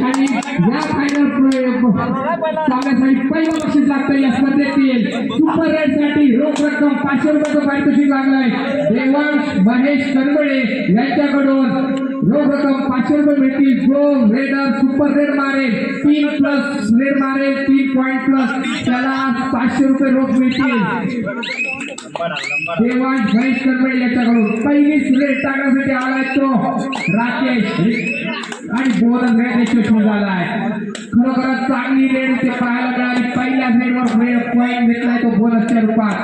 आणि या फायनल सामन्यासाठी पहिलं बक्षीस लागतं या स्पर्धेतील सुपर रेड साठी रोख रक्कम 500 रुपयाचं पारितोषिक लागलंय देवांश महेश करबळे यांच्याकडून रोख रक्कम 500 रुपये मिळतील जो रेडर सुपर रेड मारेल 3 प्लस रेड मारेल 3 पॉइंट प्लस त्याला 500 रुपये रोख मिळतील देवांश महेश करबळे यांच्याकडून पहिलीच रेड टाकण्यासाठी आलाय तो राकेश आणि बोनस रेड यशस्वी झालाय खरोखरच चांगली रेड ते पाहायला मिळाली पहिल्या रेडवर रेड पॉइंट घेतलाय तो बोनसच्या रूपात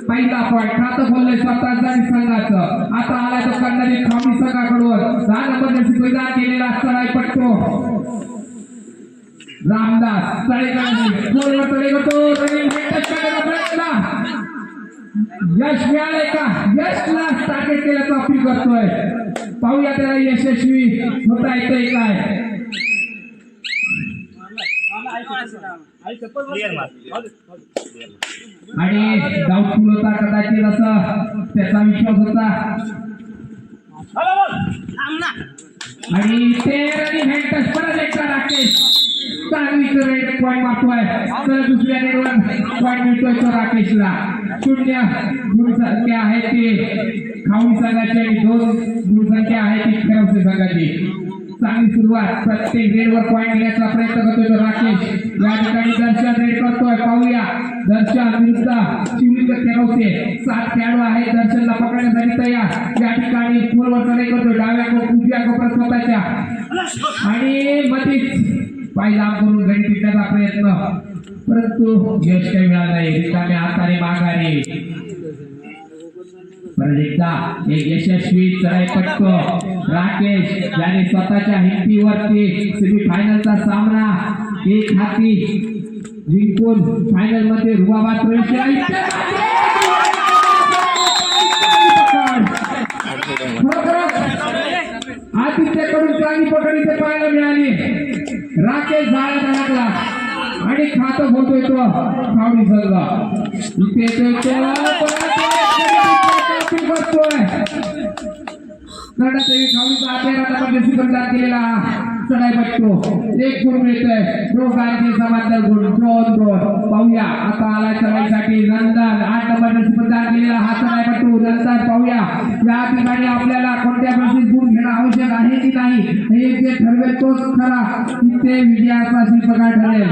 पहिला पॉइंट खातं खोललंय स्वतःच आणि संघाचं आता आलाय तो कन्नडी खामी संघाकडून 10 नंबर सुविधा केलेला चढाई पटतो रामदास चढाई गोलवर चढाई करतो रनिंग टच करायला प्रयत्न यश मिळालंय का यशला टार्गेट केल्याचा अपील करतोय पाहूया त्याला यशस्वी होता येतंय काय आणि डाऊटफुल होता कदाचित असा त्याचा विश्वास होता आणि ते रनिंग हँड टच परत एकदा राकेश चांगली रेड पॉइंट मारतोय तर दुसऱ्या रेडवर पॉइंट मिळतोय तो राकेशला 0 गुणसंख्या आहे ते खाऊन संघाची आणि 2 गुणसंख्या आहे ती खेळवसे संघाची चांगली सुरुवात प्रत्येक रेडवर पॉइंट घेण्याचा प्रयत्न करतोय तो राकेश या ठिकाणी दर्शन रेड करतोय पाहूया दर्शन विरुद्ध शिवलिंग खेळवसे 7 खेळाडू आहे दर्शनला पकडण्यासाठी तयार या ठिकाणी पूर्व चढाई करतोय डाव्या उजव्या कोपऱ्यात स्वतःच्या आणि मधीच पाय लांब करून घडी टिकण्याचा प्रयत्न परंतु यश काही मिळालं नाही रिकाम्या हाताने माघारी परत एकदा एक यशस्वी चढाई पटतो राकेश ज्याने स्वतःच्या हिमतीवरती सेमी फायनलचा सामना एक हाती जिंकून फायनल मध्ये रुबाबात प्रवेश केला आदित्यकडून चांगली पकड इथे पाहायला मिळाली राकेश झाला लागला आणि खातं बोलतोय तो खावडी संघ इथे कर्णदेवी खावडीचा 13 नंबर स्वीकार केलेला चढाई बघतो एक गुण मिळतोय दोघांचे समांतर गुण 2-2 पाहूया आता आला चढाईसाठी नंदन 8 नंबर स्वीकार केलेला हा चढाई बघतो नंतर पाहूया या ठिकाणी आपल्याला कोणत्या गोष्टी गुण घेणं आवश्यक आहे की नाही हे जे ठरवेल तोच खरा तिथे विजयाचा शिल्पकार ठरेल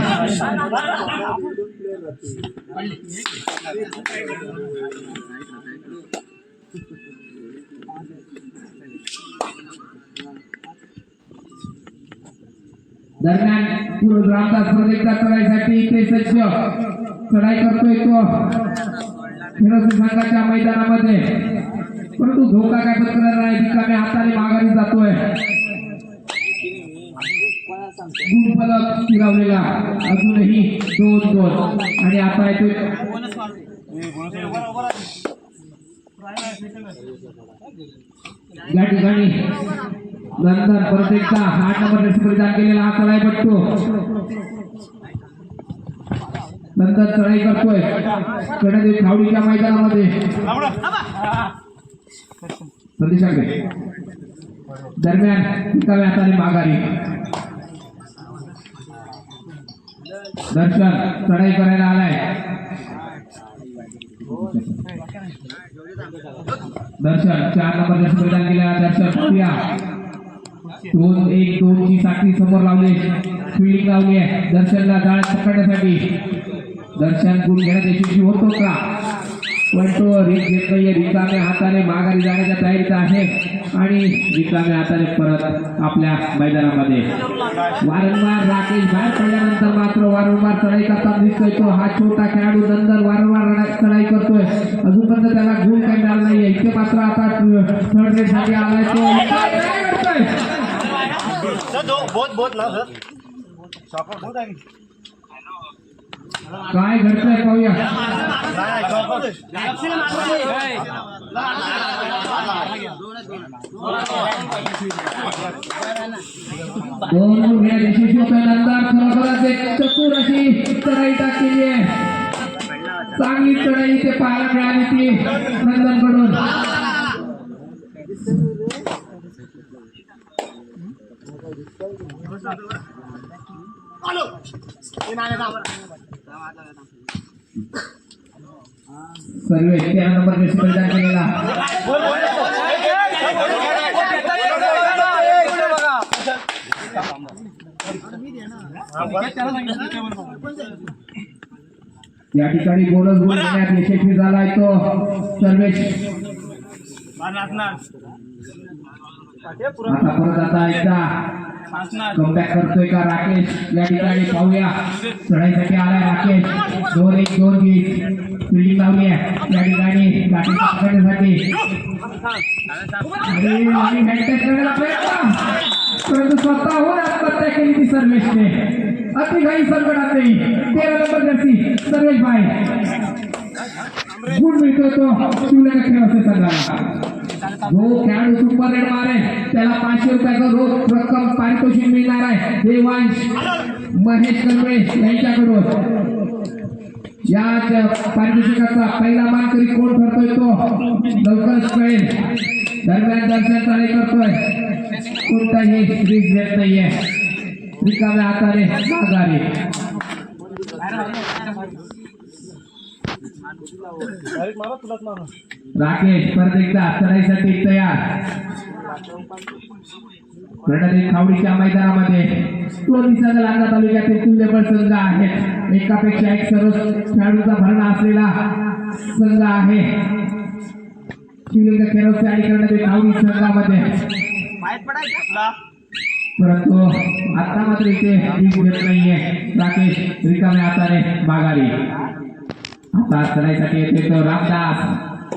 दरम्यान पूर्व रामदास प्रदेशच्या चढाईसाठी ते सज्ज चढाई करतोय तो खेळवसे संघाच्या मैदानामध्ये परंतु धोका काय पत्करणार नाही रिकाम्या हाताने माघारी जातोय गुणफलक स्थिरावलेला अजूनही 2-2 आणि आता येतोय या ठिकाणी नंतर परत एकदा 8 नंबर परिधान केलेला हा चढाई बघतो नंतर चढाई करतोय कर्णदेवी खावडीच्या मैदानामध्ये संदेशाकडे दरम्यान रिकाम्या हाताने माघारी दर्शन चढाई करायला आलाय दर्शन 4 नंबर परिधान केलेला दर्शन 2-1-2 ची साखळी समोर लावली फिल्डिंग लावली आहे दर्शनला जाळ पकडण्यासाठी दर्शन गुण घेण्यात यशस्वी होतो का पण तो रिक घेत नाहीये रिकाम्या हाताने माघारी जाण्याच्या तयारीत आहे आणि रिकाम्या हाताने परत आपल्या मैदानामध्ये वारंवार राकेश बाहेर पडल्यानंतर मात्र वारंवार चढाई करताना दिसतोय तो हा छोटा खेळाडू नंतर वारंवार चढाई करतोय अजूनपर्यंत त्याला गुण काही मिळाला नाहीये इथे मात्र आता थर्ड रेड साठी आलाय तो बहुत ना सर काय घडतंय पाहूया यशस्वी होतोय नंतर खरोखरच एक चतुर अशी चढाई टाकलेली आहे चांगली चढाई इथे पाहायला मिळाली ती नंदनकडून सर्वे 13 नंबर जर्सी परिधान केलेला या ठिकाणी बोनस गोल देण्यात यशस्वी झालाय तो सर्वेश. आता परत आता एकदा कमबॅक करतोय का राकेश. या ठिकाणी पाहूया चढाईसाठी आलाय राकेश. 2-1-2-20 फिल्डिंग लावली आहे या ठिकाणी गाठी पकडण्यासाठी आणि हँडटच करण्याचा प्रयत्न परंतु स्वतःहून आत्महत्या केली ती सर्वेशने. अतिघाई संकटात नाही. 13 नंबर जर्सी सर्वेश भाई गुण मिळतोय तो शिवलेला खेळाचे संघाला. जो खेळाडू सुपर रेड मारे त्याला 500 रुपयाचा रोख रक्कम पारितोषिक मिळणार आहे. देवांश महेश कनवे यांच्याकडून या पारितोषिकाचा पहिला मानकरी कोण ठरतोय तो लवकरच कळेल. दरम्यान दर्शन चाळे करतोय कोणताही रिस्क घेत नाहीये. रिकाम्या हाताने माघारी. राकेश परत एकदा चढाईसाठी तयार. खावडीच्या मैदानामध्ये 2 लांजा तालुक्यातील तुल्यबळ संघ आहेत. एकापेक्षा एक सर्व खेळाडूंचा भरणा असलेला संघ आहे. शिवलिंग खेळाडू आणि करण्यात खावडी संघामध्ये परंतु आता मात्र इथे घेत नाहीये. राकेश रिकाम्या हाताने माघारी. आता चढाईसाठी येते तो रामदास.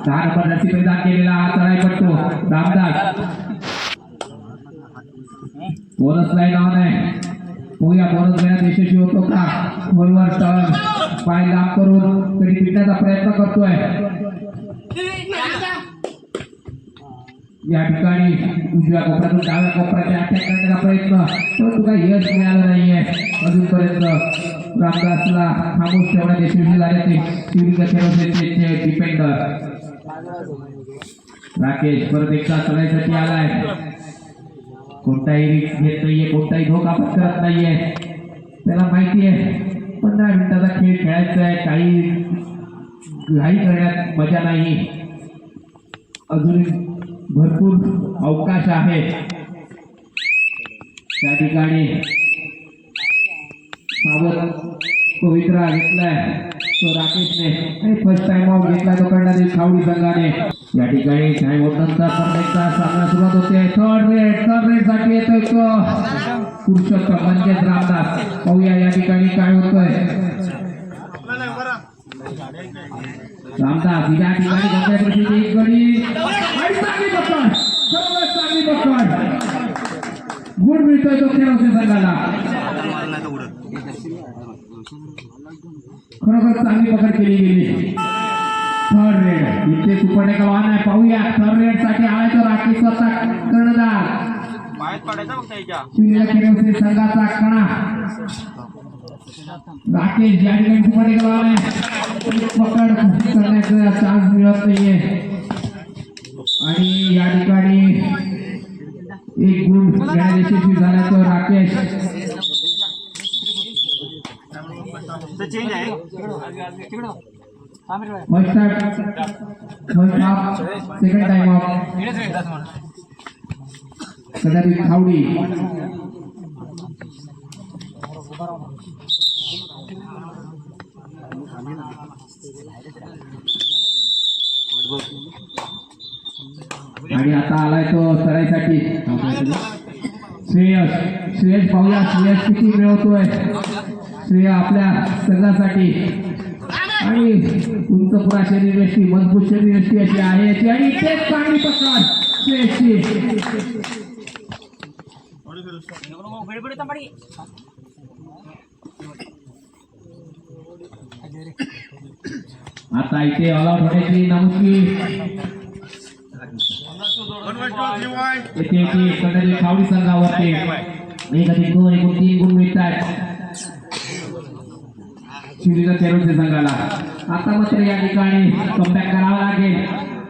10 नंबर जर्सी परिधान केलेला हा चढाईपट्टू रामदास. बोनस लाईन ऑन आहे. होऊया बोनस घेण्यात यशस्वी होतो का. खोलवर टर्न पाय लांब करून कधी पिटण्याचा प्रयत्न करतोय. या ठिकाणी उजव्या कोपऱ्यातून डाव्या कोपऱ्याच्या अटॅक करण्याचा प्रयत्न परंतु काही यश मिळालं नाहीये अजूनपर्यंत. रामदासला थांबून ठेवण्यात यशस्वी झाले ते शिवलिंग डिफेंडर राकेश. परत एकदा चढाईसाठी आलाय. कोणताही रिस्क घेत नाहीये. कोणताही धोका पत्करत नाहीये. त्याला माहिती आहे 15 मिनिटाचा खेळ खेळायचा आहे. काही घाई करण्यात मजा नाही. अजून भरपूर अवकाश आहे. त्या ठिकाणी सावध पवित्रा घेतलाय तो राकेशने. फर्स्ट टाइम आउट घेतलाय तो कर्णदेव खावडी संघाने. या ठिकाणी टाइम आउट नंतर परत सामना सुरुवात होते. थर्ड रेड साठी येतोय तो पुरुषोत्तम म्हणजेच रामदास. पाहूया या ठिकाणी काय होतंय. रामदास या ठिकाणी एक गडी चांगली पकड गुण मिळतोय तो खेळाडू संघाला. खरोखर चांगली पकड केली गेली. थर्ड रेड इथे सुपर टेकल ऑन आहे. पाहूया थर्ड रेड साठी आलाय तो राकेश स्वतः कर्णधार. खेळाडू संघाचा कणा राकेश या ठिकाणी सुपर टेकल ऑन आहे. पकड करण्याचा चान्स मिळत नाहीये आणि या ठिकाणी एक गुण घेण्यात यशस्वी झाला तो Rakesh. First half second time of कदाचित खावडी. आणि आता आलाय तो चढाईसाठी श्रेयस पाहूया श्रेयस किती मिळवतोय. श्रेय आपल्या संघासाठी आणि उंच पुरा शरीर यष्टी मजबूत शरीर यष्टी अशी आहे याची आणि तेच चांगली पकड श्रेयसची. आता इथे ऑल आउट होण्याची नामुष्की येथे खावडी संघावरती 1+2 एकूण 3 गुण मिळतात शिवलिंग खेळाडू संघाला. आता मात्र या ठिकाणी कमबॅक करावा लागेल.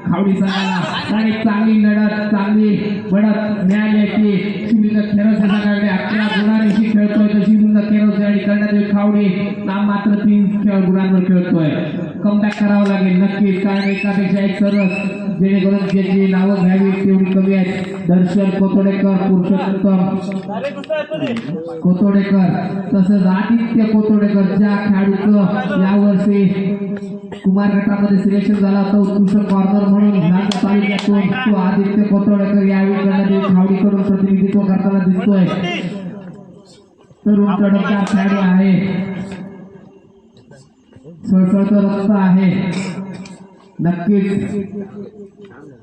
खावडी संघाला आणि चांगली लढत चांगली बढत मिळाली आहे की शिवलिंग खेळोसे संघाकडे 11 गुणांशी खेळतोय तर शिवलिंग खेळोसे आणि कर्णदेव खावडी नाम मात्र 3 गुणांवर खेळतोय. कमबॅक करावं लागेल नक्कीच कारण एकापेक्षा एक सरस जेणेकरून ज्याची नावं घ्यावी तेवढी कमी आहेत. दर्शन कोतोडेकर पुरुषोत्तम कोतोडेकर तसंच आदित्य कोतोडेकर ज्या खेळाडूचं यावर्षी कुमार गटामध्ये सिलेक्शन झाला होता उत्कृष्ट कॉर्नर म्हणून नांदा तालुक्यातून तो आदित्य कोतोडेकर यावेळी कर्णदेव खावडीकडून प्रतिनिधित्व करताना दिसतोय. तरुण चढवदार खेळाडू आहे सळसळतं रक्त आहे. नक्कीच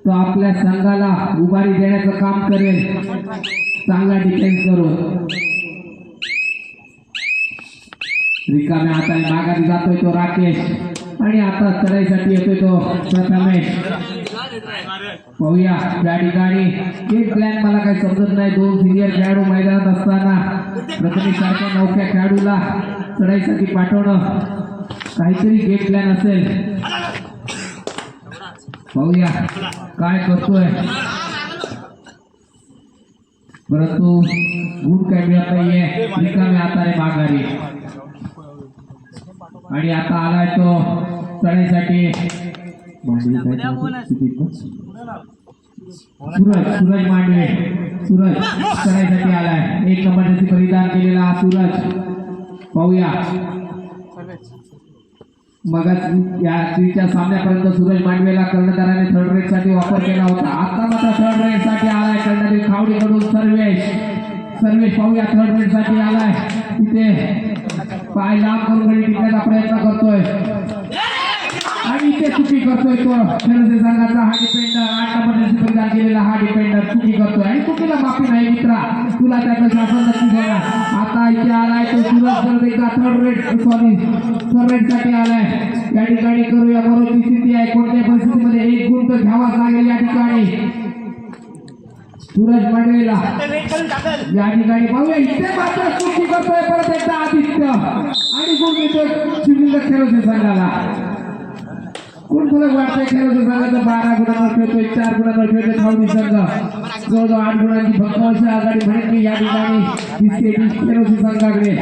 तो आपल्या संघाला उभारी देण्याचं काम करेल चांगला डिफेन्स करून. रिकाम्या हाताने माघारी जातोय तो राकेश आणि आता चढाईसाठी येतोय तो प्रथमेश. पाहूया या ठिकाणी एक प्लॅन मला काही समजत नाही. 2 सिनियर खेळाडू मैदानात असताना प्रथमेश सारख्या नौक्या खेळाडूला चढाईसाठी पाठवणं काहीतरी गेम प्लॅन असेल. पाहूया काय करतोय परंतु गुण काय मिळत नाहीये. रिकाम्या हाताने माघारी आणि आता आलाय तो चढाईसाठी सूरज मांडवे. सूरज चढाईसाठी आलाय 1 नंबर जर्सी परिधान केलेला सूरज. पाहूया मगाच या सीच्या सामन्यापर्यंत सूरज मांडवेला कर्णधाराने थर्ड रेट साठी वापर केला होता. आता मात्र थर्ड रेट साठी आलाय कर्णदेव खावडीकडून सर्वेश. पाहूया थर्ड रेट साठी आलाय तिथे पाय लांब करून गडी टिकण्याचा प्रयत्न करतोय आणि इथे चुकी करतोय तो खेळोसे संघाचा हा डिफेंडर 8 नंबर जर्सी परिधान केलेला हा डिफेंडर चुकी करतोय आणि चुकीला माफी नाही मित्रा तुला त्याचं शासन नक्की घेणार. आता इथे आलाय तो सूरज परत एकदा थर्ड रेट साठी आलाय. या ठिकाणी करूया बरोबरची स्थिती आहे. कोणत्या परिस्थितीमध्ये 1 गुण तर घ्यावाच लागेल या ठिकाणी सूरज मांडवेला. या ठिकाणी पाहूया इथे मात्र चुकी करतोय परत एकदा आदित्य आणि गुण मिळतोय शिवलिंग खेळोसे संघाला. कोण फरक वाटतंय खेळोसे संघाचं 12 गुणांवर खेळतोय 4 गुणांवर खेळतोय खावडी संघ जवळजवळ 8 गुणांची भक्कमशी आघाडी म्हणते या ठिकाणी दिसते खेळोसे संघाकडे.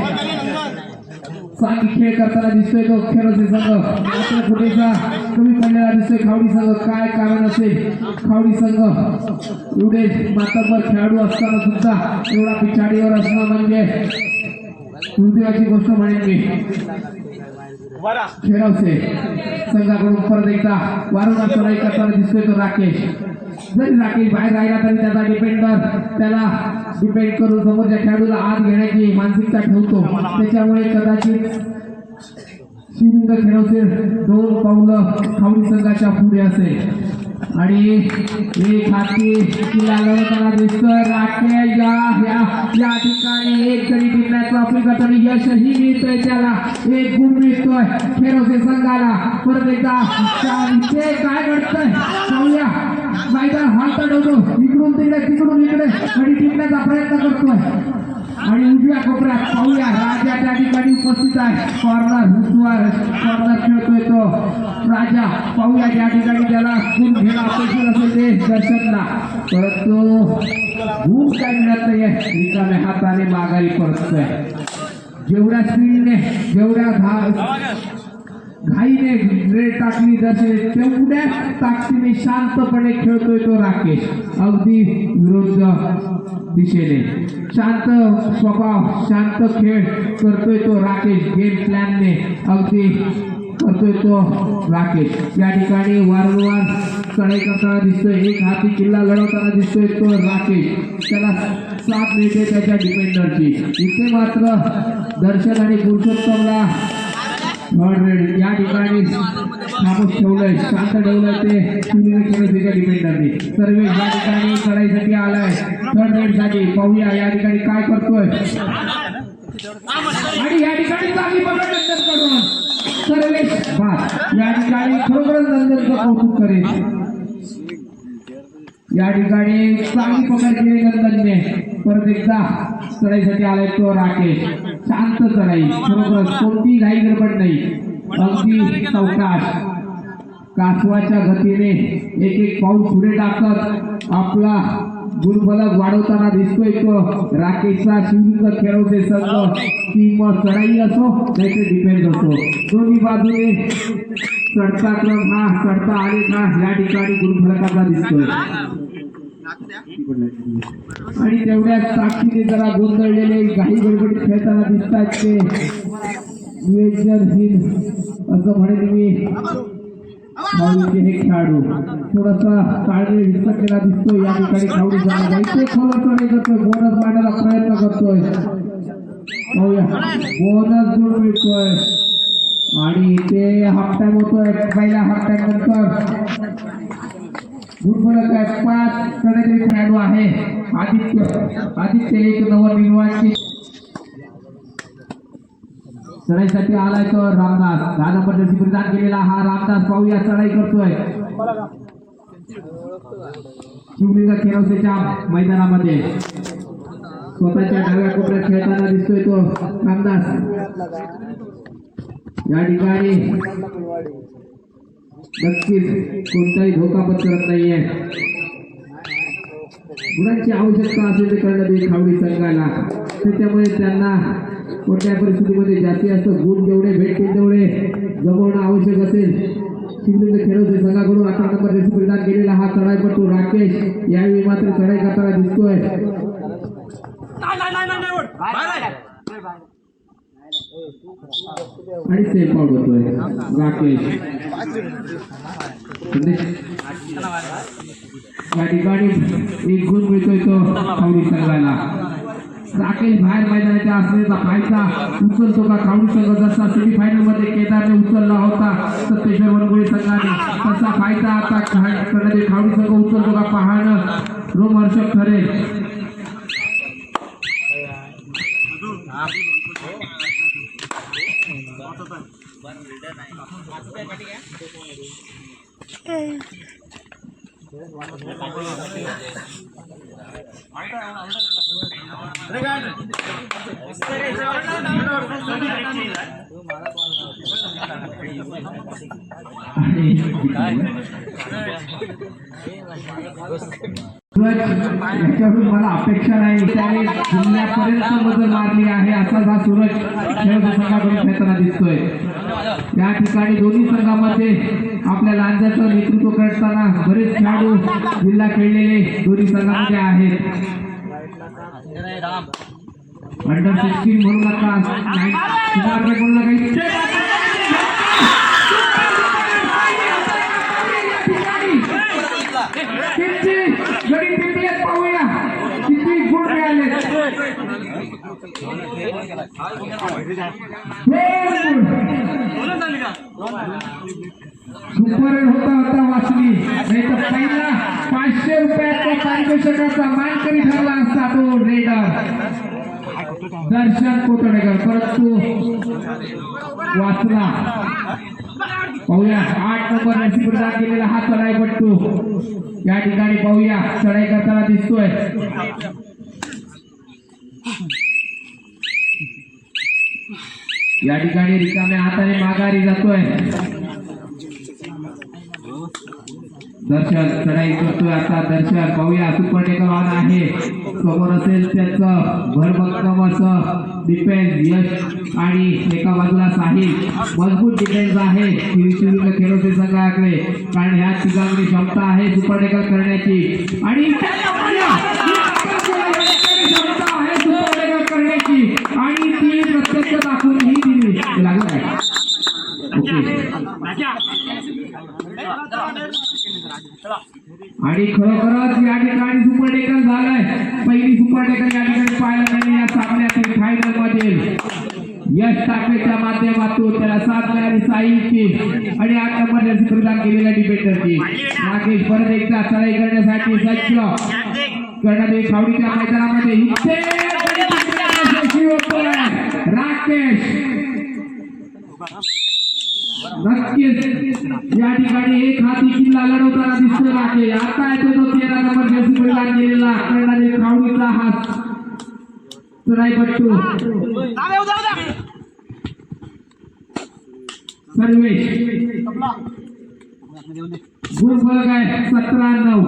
चांगली खेळ करताना दिसतोय तो खेळोसे संघ मात्र कुठेसा कमी पडलेला दिसतोय खावडी संघ. काय कारण असेल खावडी संघ एवढे मातब्बर खेळाडू असताना सुद्धा एवढा पिछाडीवर असणं म्हणजे दुर्दैवाची गोष्ट म्हणेन मी. खेळवसे संघाकडून परत एकदा वारंवार चढाई करताना दिसतोय तो राकेश. जरी राकेश बाहेर राहिला तरी त्याचा डिफेंडर त्याला डिपेंड करून समोरच्या खेळाडूला आत घेण्याची मानसिकता ठेवतो. त्याच्यामुळे कदाचित शिवलिंग खेळवसे 2 पावलं खावडी संघाच्या पुढे असेल आणि एक हाती तिला लढताना दिसतोय राकेश. या ठिकाणी 1 गडी टिकण्याचं आफ्रिकाकडे यशही मिळतोय त्याला 1 गुण मिळतोय खेळोसे संघाला. परत एकदा इथे काय घडतंय पाहूया. मैदान हालता होतो इकडून तिकडे गडी टिकण्याचा प्रयत्न करतोय आणि उजव्या कोपऱ्यात पाहूया राजा त्या ठिकाणी उपस्थित आहे. कॉर्नर खेळतोय तो राजा. पाहूया त्या ठिकाणी त्याला गुण घेणं अपेक्षित असेल ते दर्शनला परंतु गुण काय मिळत नाहीये. रिकाम्या हाताने माघारी परततोय. जेवढ्या स्पीडने जेवढ्या घाईने रेड टाकली दर्शने तेवढ्या ताकदीने शांतपणे खेळतोय तो राकेश. अगदी विरुद्ध दिशेने शांत स्वभाव शांत खेळ करतोय तो राकेश. गेम प्लॅनने अगदी करतोय तो राकेश. या ठिकाणी वारंवार चढाई करताना दिसतोय 1 हाती किल्ला लढवताना दिसतोय तो राकेश. त्याला साथ मिळते त्याच्या डिफेंडरची. इथे मात्र दर्शन आणि पुरुषोत्तमला थर्ड रेड या ठिकाणी खामोश ठेवलंय शांत ठेवलंय ते शिवलिंग खेळोसेच्या डिफेंडरने. सर्वेश या ठिकाणी चढाईसाठी आलाय थर्ड रेड साठी. पाहूया या ठिकाणी काय करतोय आणि या ठिकाणी चांगली पकड नंतर करून सर्वेश बाद. या ठिकाणी खरोखरच नंदनचं कौतुक करेल. या ठिकाणी चांगली पकड केली नंदनने. परत एकदा चढाईसाठी आलाय तो राकेश. शांत चढाई खरोखरच कोणती घाई गडबड नाही अगदी सावकाश कासवाच्या गतीने एक एक पाऊल पुढे टाकत आपला गुणफलक वाढवताना दिसतोय तो राकेशचा शिवलिंग खेळवते संघ ती मग चढाई असो नाही ते डिफेन्स असो दोन्ही बाजूने चढता क्रम हा चढता आलेख हा या ठिकाणी गुणफलकाचा दिसतोय आणि तेवढ्याच ताकदीने जरा गोंधळलेले काही गडबडीत खेळताना दिसतात ते नियोजनहीन असं म्हणेन मी खावडीचे हे खेळाडू थोडासा ताळमेळ विसरलेला दिसतोय या ठिकाणी खावडी जाणार इथे थोडंसं हे करतोय बोनस मांडायला प्रयत्न करतोय बोनस जोड मिळतोय आणि ते हाफ टाइम होतोय पहिल्या हाफ टाइम नंतर गुणफलक आहे 5 कडे खेळाडू आहे आदित्य एक नवनिर्वाचित चढाईसाठी आलाय तो रामदास 10 नंबर जर्सी परिधान केलेला हा रामदास पाहूया चढाई करतोय शिवलिंग खेळवतेच्या मैदानामध्ये स्वतःच्या डाव्या कोपऱ्यात खेळताना दिसतोय तो रामदास या ठिकाणी नक्कीच कोणताही धोका पत्करत नाहीये गुणांची आवश्यकता असेल ते करणं खावडी संघाला त्याच्यामुळे त्यांना कोणत्या परिस्थितीमध्ये जास्तीत जास्त गुण जेवढे भेटतील तेवढे जमवणं आवश्यक असेल शिवलिंग खेळवते संघाकडून 11 नंबर जर्सी परिधान केलेला हा चढाईपटू राकेश यावेळी मात्र चढाई करताना दिसतोय आणि सेफ आउट होतोय राकेश या ठिकाणी एक गुण मिळतोय तो खावडी संघाला राकेश बाहेर मैदानाच्या असण्याचा फायदा उचलतो का खावडी संघ जसा सेमीफायनल मध्ये केदारने उचलला होता सत्तेश्वर वनगुळे संघाने तसा फायदा आता खावडी संघ उचलतो का पाहणं रोमहर्षक ठरेल मला अपेक्षा नाही त्याने जिल्ह्यापर्यंत मजल मारली आहे असाच हा सूरज खेळवते संघाकडून खेळताना दिसतोय या ठिकाणी दोन्ही संघामध्ये आपल्या लांजाचं नेतृत्व करताना बरेच खेळाडू जिल्हा खेळलेले दोन्ही संघामध्ये आहेत अंडर 16 म्हणू नका म्हणू नका पाहूया किती गुण मिळाले सुपर होता वाचली नाही तर पहिला 500 रुपयाचा पारितोषिकाचा मानकरी ठरला असता तो रेडर दर्शन कोतडेकर परंतु वाचला पाहूया 8 नंबर जर्सी परिधान केलेला हा चढाईपटू या ठिकाणी पाहूया चढाई करताना दिसतोय या ठिकाणी रिकाम्या हाताने माघारी जातोय दर्शन चढाई करतोय आता दर्शन पाहूया सुपर टेकन आहे समोर असेल त्याचं भरभक्कम असं डिफेन्स यश आणि एका बाजूला साहिल मजबूत डिफेन्स आहे शिवलिंग खेळवते संघाकडे कारण ह्या तिघांची क्षमता आहे सुपर टेकन करण्याची आणि क्षमता आहे सुपर टेकन करण्याची आणि ती प्रत्यक्ष दाखवून ही दिली लागलं काय आणि खरोखरच या ठिकाणी सुपर टेकन झालंय पहिली सुपर टेकन या ठिकाणी पाहायला मिळाली या सामन्यातील फायनल मध्ये यश टाकेच्या माध्यमातून त्याला साथ मिळाली साहिलची आणि 8 नंबर जर्सी परिधान केलेल्या डिफेंडरची राकेश परत एकदा चढाई करण्यासाठी सज्ज करणारे खावडीच्या मैदानामध्ये इथे राकेश नक्कीच या ठिकाणी एक हाती किल्ला लढवताना दिसतो राकेश आता येतो तो 13 नंबर जर्सी परिधान केलेला करणारे खावडीचा हात चढाईपटू सर्वेश गुण फलक आहे 17-9.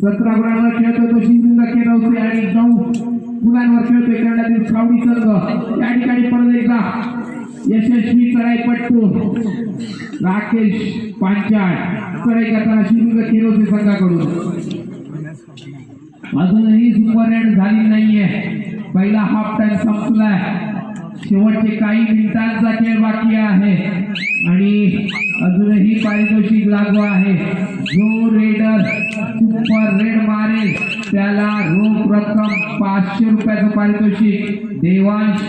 17 गुणांवर खेळतोय तो सिंधुदुर्ग केरवसे आणि 9 गुणांवर खेळतोय कर्णातील छावणी संघ. या ठिकाणी परत एकदा यशस्वी चढाईपट्टू राकेश पांचाळ चढाई करताना सिंधुदुर्ग केरवसे संघाकडून. अजूनही सुपर रेड झाली नाहीये. पहिला हाफ टाइम संपलाय. शेवटचे काही मिनिटांचा खेळ बाकी आहे आणि अजूनही पारितोषिक लागू आहे. जो रेडर सुपर रेड मारेल त्याला रोख रक्कम 500 रुपयाचं पारितोषिक देवांश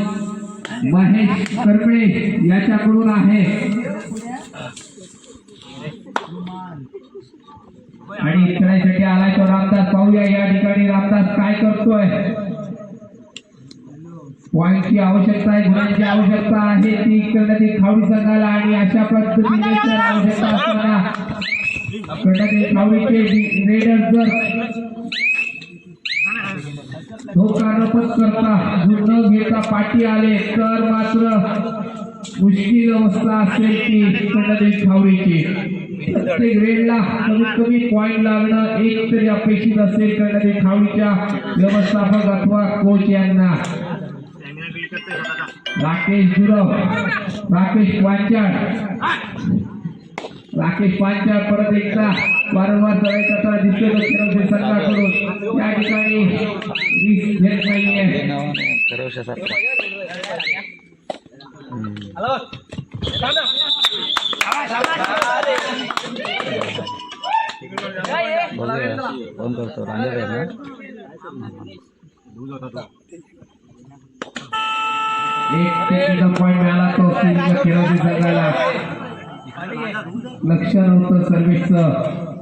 महेश करपडे याच्याकडून आहे. आणि खेळासाठी आलाय तो रामदास. पाहूया या ठिकाणी रामदास काय करतोय. पॉइंटची आवश्यकता आहे, गुणांची आवश्यकता आहे ती कर्णातील खावडी संघाला. आणि अशा पद्धतीने आवश्यकता असताना कर्णातील खावडीचे रेडर जर धोका न पत्करता न घेता पाठी आले तर मात्र मुश्किल अवस्था असेल ती कर्णातील खावडीची. प्रत्येक रेडला कमीत कमी पॉइंट लागणं एक तरी अपेक्षित असेल कर्णातील खावडीच्या व्यवस्थापक अथवा कोच यांना. राकेश गुरव, राकेश पांचाळ परत एकदा वारंवार चढाई करताना दिसतोय केरवसे संघाकडून. या ठिकाणी रिस्क घेत नाहीये. फोन करतो रांजण एक टेक्निकल पॉइंट मिळाला तो केरवसे संघाला. लक्ष नव्हतं सर्व्हिसचं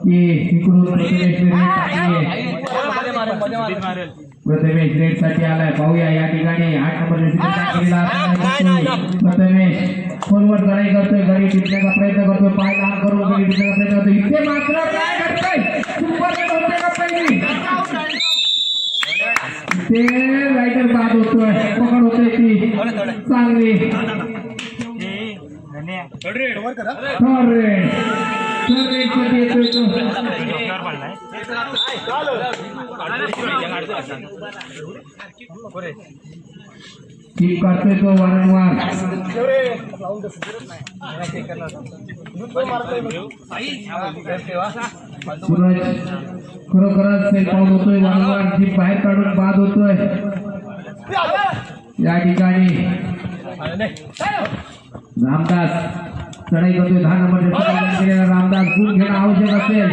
की इकडून प्रथमेश रेड साठी आलाय. पाहूया या ठिकाणी 8 नंबर प्रथमेश फोनवर चढाई करतोय. गडी टिपण्याचा प्रयत्न करतोय. पाय लहान करून गडी टिपण्याचा प्रयत्न करतोय. इथे मात्र काय करतोय सुपर रेड होते का पहिली. ते रायडर बाद होतोय. पकड होतोय ती चांगली. थर्ड रेड साठी येतोय तो. कीप करतोय तो वारंवार. सूरज खरोखरच सेल पाऊल होतोय. वारंवार जीप बाहेर काढून बाद होतोय. या ठिकाणी रामदास चढाई करतोय. 10 नंबर केलेला रामदास गुण घेणं आवश्यक असेल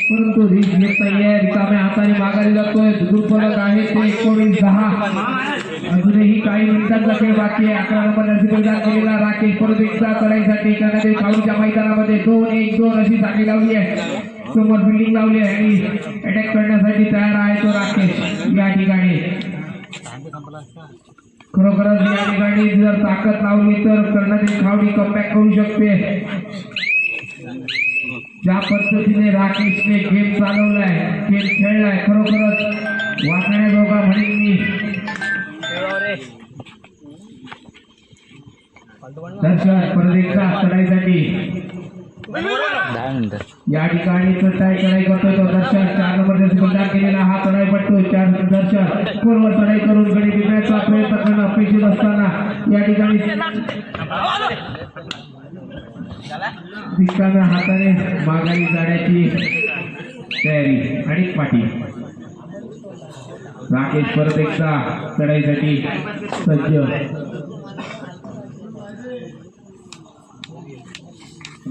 परंतु रिस्क घेत नाहीये. रिकाम्या हाताने माघारी जातोय. दुर्फलक आहे ते 19-10. अजूनही काही मिनिटांचा खेळ बाकी आहे. 11 नंबर नरसिंह केलेला राकेश परत एकदा चढाईसाठी कर्णातील खावडीच्या मैदानामध्ये 2-1-2 अशी जागी लावली आहे. समोर बिल्डिंग लावली आहे आणि अटॅक करण्यासाठी तयार आहे तो राकेश. या ठिकाणी खरोखरच या ठिकाणी जर ताकद लावली तर कर्णातील खावडी कमबॅक करू शकते. ज्या पद्धतीने राकेशने गेम चालवलाय, गेम खेळलाय, खरोखरच वाकण्याजोगा म्हणेन मी. दर्शन परत एकदा चढाईसाठी या ठिकाणी चढाई करतोय तो दर्शन. 4 नंबर बंधार केलेला हा चढाई पडतोय. 4 दर्शन खोलवर चढाई करून गडी टिपण्याचा प्रयत्न करणं अपेक्षित असताना या ठिकाणी रिकाम्या हाताने माघारी जाण्याची तयारी आणि पाठी. राकेश परत एकदा चढाईसाठी सज्ज.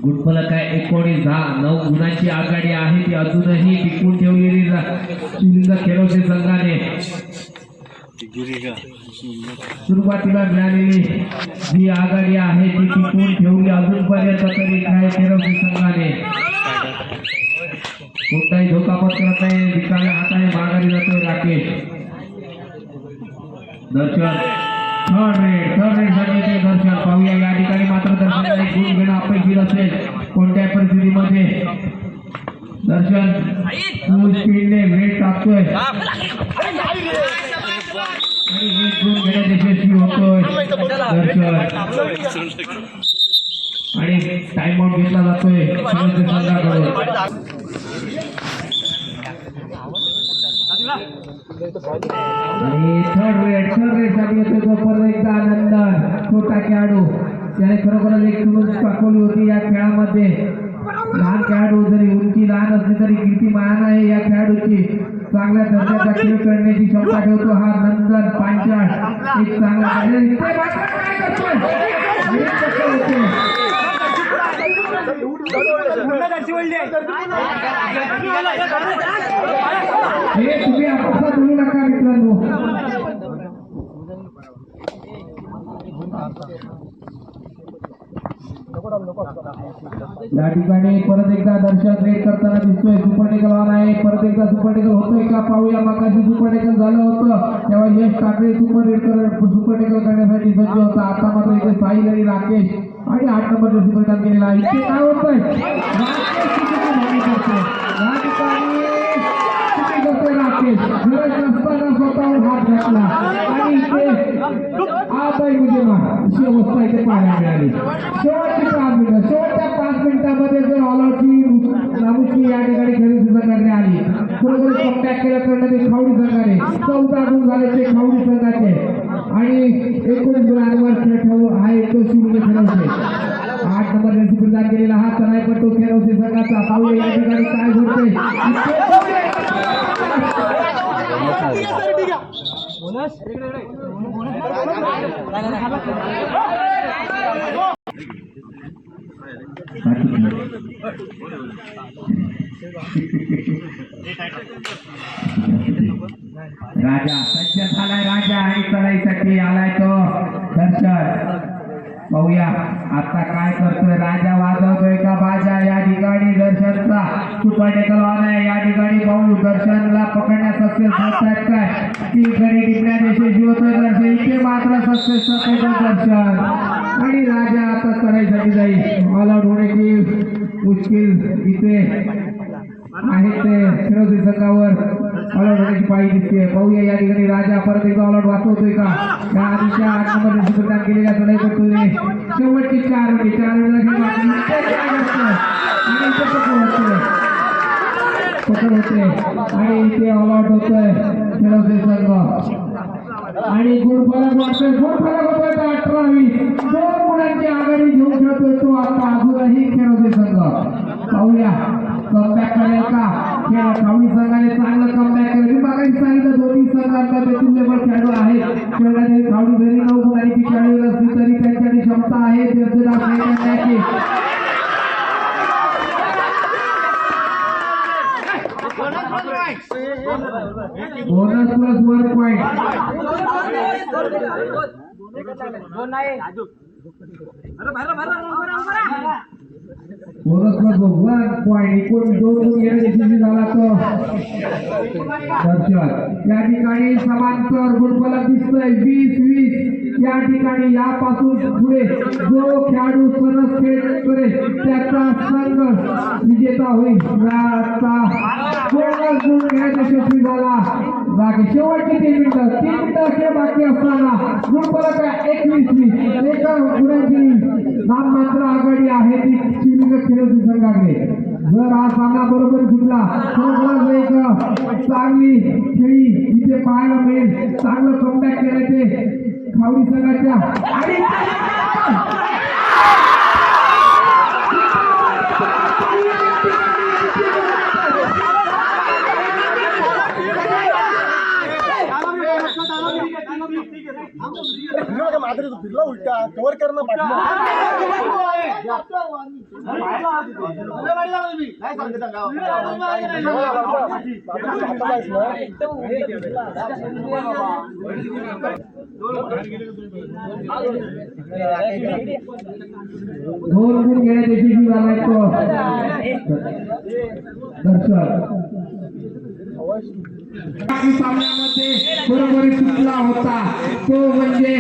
गुणफलक आहे 19-10. 9 गुणांची आघाडी आहे ती अजूनही टिकून ठेवलेली सिंधुदुर्ग केरवसे संघाने. सुरुवातीला मिळालेली जी आघाडी आहे ती टिकून ठेवली अजूनपर्यंत तरी काय केरवसे संघाने. कोणताही धोका पत्करत नाही. रिकाम्या हाताने माघारी जातोय राकेश. दर्शन थर्ड रेड साठी दर्शन. पाहूया या ठिकाणी मात्र दर्शनाला गुण घेणं अपेक्षित असेल कोणत्याही परिस्थितीमध्ये. दर्शन फुल स्पीडने वेट टाकतोय आणि गुण घेण्यात यशस्वी होतोय दर्शन. आणि टाइम आउट घेतला जातोय शिरोशी संघाकडून. आणि थर्ड रेड साठी येतोय तो परत एकदा नंदन छोटा खेळाडू त्याने खरोखरच एक तुलून दाखवली होती या खेळामध्ये. लहान खेळाडू जरी उंची लहान असली तरी कीर्तिमान आहे या खेळाडूची. चांगल्या दर्जाचा खेळ करण्याची क्षमता ठेवतो हा नंदन पांचाळ. एक चांगला हे तुम्ही आपसा बोलू नका मित्रांनो. या ठिकाणी परत एकदा दर्शन रेड करताना दिसतोय. सुपर टेकल ऑन आहे. परत एकदा सुपर टेकल होतोय का पाहूया. मगाशी सुपर टेकल झालं होतं तेव्हा यश ठाकरे सुपर टेकल करण्यासाठी सज्ज होता. आता मात्र इथे साहिल आणि राकेश आणि 8 नंबर सुपर टेकल केलेला आहे. इथे काय होतंय राकेश गरज नसताना स्वतःहून हात घातला आणि इथे अशी अवस्था इथे पाहायला मिळाली. शेवटच्या 5 मिनिटांमध्ये जर ऑल आउटची नामुष्की या ठिकाणी खरेदी संघाने आली. बरोबर कमबॅक करण्यात खावडी संघाने 14 गुण झाले ते खावडी संघाचे आणि 19 गुणांवर हा एक शिवने खेळवते. 8 नंबर रसी प्रदान केलेला हा तनाय पट्टू खेळवते संघाचा. पाहूया या ठिकाणी काय घडते. राजा सज्ज झालाय. राजा आणि चढाईसाठी आलाय तो दर्शन. पाहूया आता काय करतोय राजा. वाजवतोय का बाजा. या ठिकाणी दर्शनचा सुपर टेकल ऑन आहे. या ठिकाणी पाहू दर्शनला पकडण्यास सक्सेस होत आहेत काय ती घडी टिपण्यात यशस्वी होतोय दर्शन. इथे मात्र सक्सेस दर्शन आणि राजा आता चढाईसाठी जाईल. ऑल आउट होण्याची मुश्किल इथे आहे ते फिरोजी संघावर ऑल आउट होण्याची पाळी दिसते. पाहूया या ठिकाणी राजा परत एकदा ऑल आउट वाचवतोय का. त्या आधीच्या 8 नंबर सुप्रदान केलेल्या चढाई करतोय. शेवटची 4 वेळेला पकड होते आणि इथे ऑल आउट होतोय फिरोजी संघ आणि गुणफलक वाटतोय. गुणफलक होतोय 18-20 2 गुणांची आघाडी घेऊन खेळतोय तो आता अजूनही फिरोजी संघ. पाहूया कमबॅक करेल का. खावडी संघाने चांगलं कमबॅक केलं. मी मागाशी सांगितलं दोन्ही संघांमध्ये तुल्यबळ खेळाडू आहेत. खेळण्याची खावडी जरी 9 गुणांची खेळाडू असली तरी त्यांच्याकडे क्षमता आहे करण्याची. Bonus plus 1 point. Bonus plus 1 point. एकूण 2 गुण यशस्वी झाला तो दर्शन. या ठिकाणी समांतर गुणफलक दिसतोय 20-20. या ठिकाणी यापासून पुढे जो खेळाडू सरस खेळ करेल त्याचा संघ विजेता होईल. आता बोनस गुण घेण्यात यशस्वी झाला बाकी. शेवटची 3 मिनिटं असे बाकी असताना गुणफलक 21-20 एका गुणांची नाममात्र आघाडी आहे ती शिवलिंग फिरोजी संघाकडे. जर हा सामना बरोबर सुटला तर एक चांगली खेळी इथे पाहायला मिळेल. चांगलं कमबॅक केल्याचे खावडी संघाच्या आणि माधुरी तो फिरला उलटा कव्हर करणं दोन गुण घेण्यात यशस्वी झालाय तो दर्शन. सामन्यामध्ये बरोबर सुटला होता तो म्हणजे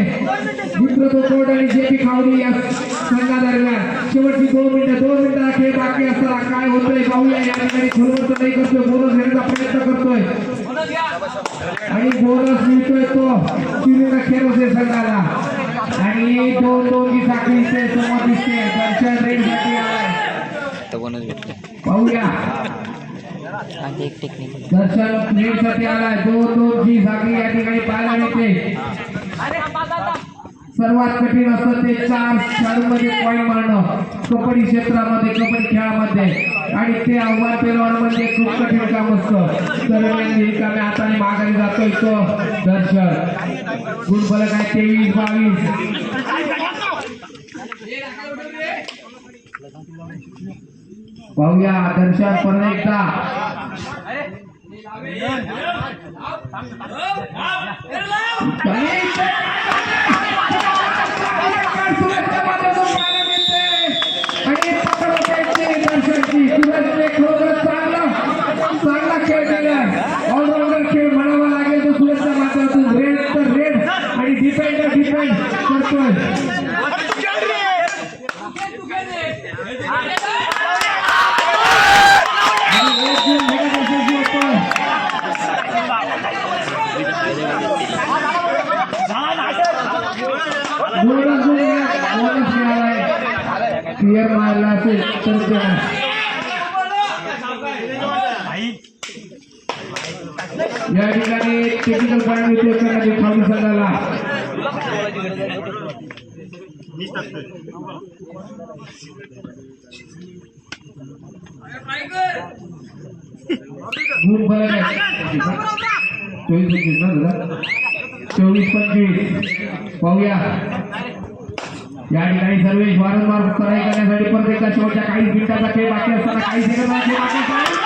मित्र कोड आणि जेपी खावडी या संघादरम्यान. शेवटची 2 मिनिटं खेळ बाकी असताना काय होतंय पाहूया. या ठिकाणी खोलवर नाही करतोय. बोनस घेण्याचा प्रयत्न करतोय आणि बोनस मिळतोय तो शिवलिंग खेळवते संघाला. आणि आणि दोन जी साखळी इथे समोर दिसते दर्शन रेड साठी आलाय तर कोणच भेटले पाहूया आधी एक टेक्निक दर्शन रेड साठी आलाय दोन जी साखळी या ठिकाणी पाहायला मिळते सर्वात कठीण असतं ते 4 खेळाडूंमध्ये पॉईंट मारणं कबड्डी क्षेत्रामध्ये कबड्डी खेळामध्ये आणि ते आव्हान पेलवणं म्हणजे खूप कठीण काम असतं दरम्यान रिकामे हाताने माघारी जातोय तो दर्शन गुणफलक आहे 23-22 पाहूया दर्शन परत एकदा चांगला खेळ केलाय ऑलराऊंडर खेळ म्हणावा लागेल तो सुरेशच्या माध्यमातून रेड तर रेड आणि डिफेंडर डिफेंड करतोय क्लिअर मारला असेल तर या ठिकाणी टेक्निकल पॉईंट मिळतो खाली संघाला गुण फलक आहे 24-25 पाहूया या ठिकाणी सर्वेश वारंवार कराई करण्यासाठी परत एकदा शेवटच्या काही मिनिटाचा खेळ बाकी असताना काही सेकंदाचा खेळ बाकी